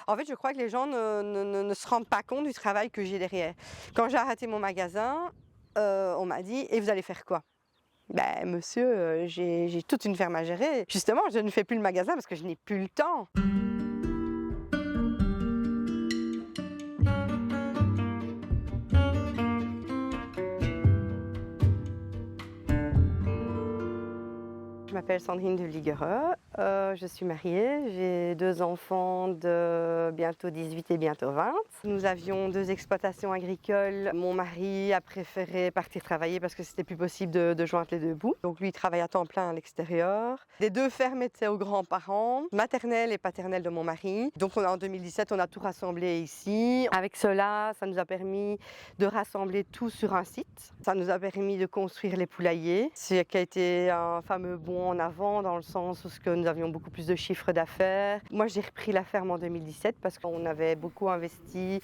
En fait, je crois que les gens ne se rendent pas compte du travail que j'ai derrière. Quand j'ai arrêté mon magasin, on m'a dit « Et vous allez faire quoi ?» Ben, monsieur, j'ai toute une ferme à gérer. Justement, je ne fais plus le magasin parce que je n'ai plus le temps. Je m'appelle Sandrine de Liguereux, je suis mariée, j'ai 2 enfants de bientôt 18 et bientôt 20. Nous avions 2 exploitations agricoles. Mon mari a préféré partir travailler parce que c'était plus possible de joindre les 2 bouts. Donc lui il travaille à temps plein à l'extérieur. Les 2 fermes étaient aux grands-parents, maternelle et paternelle de mon mari. Donc en 2017 on a tout rassemblé ici. Avec cela, ça nous a permis de rassembler tout sur un site. Ça nous a permis de construire les poulaillers, ce qui a été un fameux bond en avant dans le sens où nous avions beaucoup plus de chiffres d'affaires. Moi j'ai repris la ferme en 2017 parce qu'on avait beaucoup investi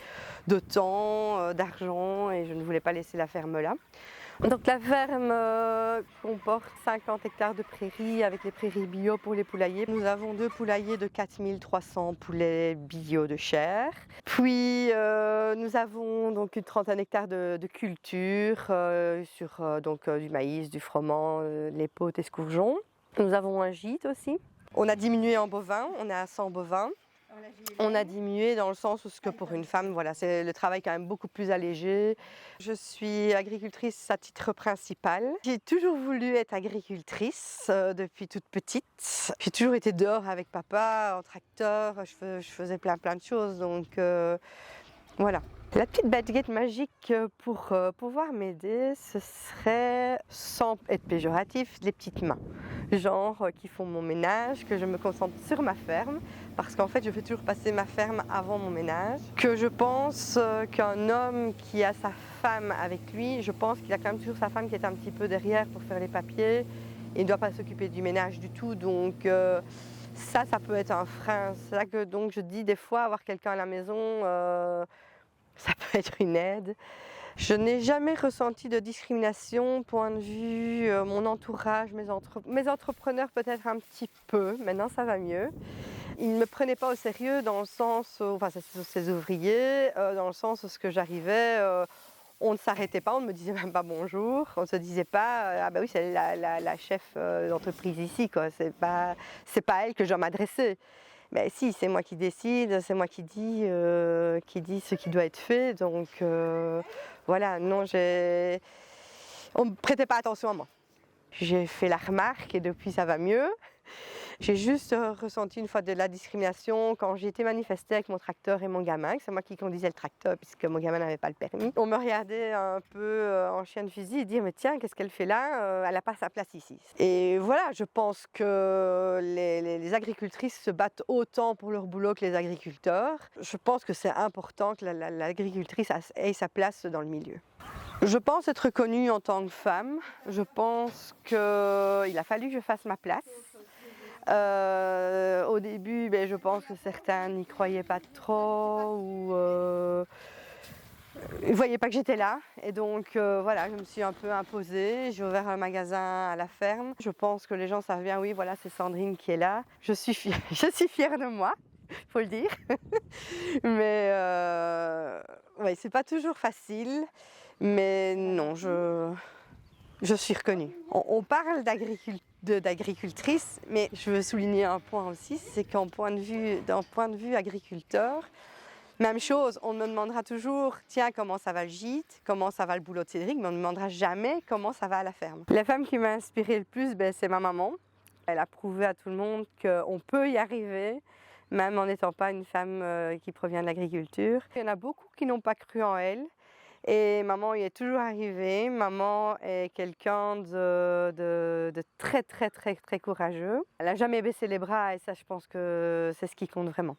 de temps, d'argent et je ne voulais pas laisser la ferme là. Donc la ferme comporte 50 hectares de prairies avec les prairies bio pour les poulaillers. Nous avons 2 poulaillers de 4300 poulets bio de chair. Puis nous avons donc une trentaine d'hectares de culture sur du maïs, du froment, les potes et scourgeons. Nous avons un gîte aussi. On a diminué en bovins, on est à 100 bovins. On a diminué dans le sens où que pour une femme, voilà, c'est le travail quand même beaucoup plus allégé. Je suis agricultrice à titre principal. J'ai toujours voulu être agricultrice depuis toute petite. J'ai toujours été dehors avec papa, en tracteur, je faisais plein de choses, donc voilà. La petite baguette magique pour pouvoir m'aider, ce serait, sans être péjoratif, les petites mains. Genre qui font mon ménage, que je me concentre sur ma ferme, parce qu'en fait je fais toujours passer ma ferme avant mon ménage. Que je pense qu'un homme qui a sa femme avec lui, je pense qu'il a quand même toujours sa femme qui est un petit peu derrière pour faire les papiers. Il ne doit pas s'occuper du ménage du tout, donc ça peut être un frein. C'est là que donc je dis des fois avoir quelqu'un à la maison, ça peut être une aide. Je n'ai jamais ressenti de discrimination, point de vue mon entourage, mes entrepreneurs peut-être un petit peu, maintenant ça va mieux. Ils ne me prenaient pas au sérieux dans le sens, enfin ces ouvriers, dans le sens où ce que j'arrivais, on ne s'arrêtait pas, on ne me disait même pas bonjour, on ne se disait pas ah bah oui c'est la chef d'entreprise ici quoi, c'est pas à elle que je dois m'adresser. Ben si, c'est moi qui décide, c'est moi qui dis ce qui doit être fait, donc voilà, non, on ne prêtait pas attention à moi. J'ai fait la remarque et depuis ça va mieux. J'ai juste ressenti une fois de la discrimination quand j'ai été manifester avec mon tracteur et mon gamin, c'est moi qui conduisais le tracteur puisque mon gamin n'avait pas le permis. On me regardait un peu en chien de fusil et dire mais tiens qu'est-ce qu'elle fait là, elle n'a pas sa place ici. Et voilà, je pense que les agricultrices se battent autant pour leur boulot que les agriculteurs. Je pense que c'est important que l'agricultrice ait sa place dans le milieu. Je pense être connue en tant que femme, je pense qu'il a fallu que je fasse ma place. Au début, je pense que certains n'y croyaient pas trop ou ils ne voyaient pas que j'étais là. Et donc voilà, je me suis un peu imposée, j'ai ouvert un magasin à la ferme. Je pense que les gens savent bien, oui voilà c'est Sandrine qui est là. Je suis fière de moi, faut le dire. Mais ouais, c'est pas toujours facile, mais non, je suis reconnue. On parle d'agricultrice, mais je veux souligner un point aussi, c'est d'un point de vue agriculteur, même chose, on me demandera toujours, tiens, comment ça va le gîte, comment ça va le boulot de Cédric, mais on ne me demandera jamais comment ça va à la ferme. La femme qui m'a inspirée le plus, c'est ma maman. Elle a prouvé à tout le monde qu'on peut y arriver, même en n'étant pas une femme qui provient de l'agriculture. Il y en a beaucoup qui n'ont pas cru en elle. Et maman y est toujours arrivée. Maman est quelqu'un de très courageux. Elle n'a jamais baissé les bras et ça je pense que c'est ce qui compte vraiment.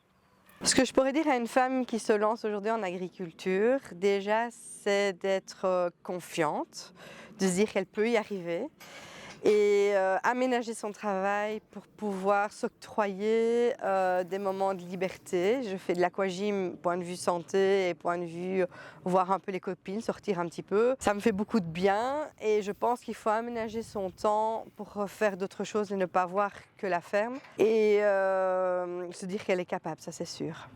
Ce que je pourrais dire à une femme qui se lance aujourd'hui en agriculture, déjà c'est d'être confiante, de se dire qu'elle peut y arriver et aménager son travail pour pouvoir s'octroyer des moments de liberté. Je fais de l'aquagym, point de vue santé et point de vue voir un peu les copines, sortir un petit peu. Ça me fait beaucoup de bien et je pense qu'il faut aménager son temps pour faire d'autres choses et ne pas voir que la ferme et se dire qu'elle est capable, ça c'est sûr.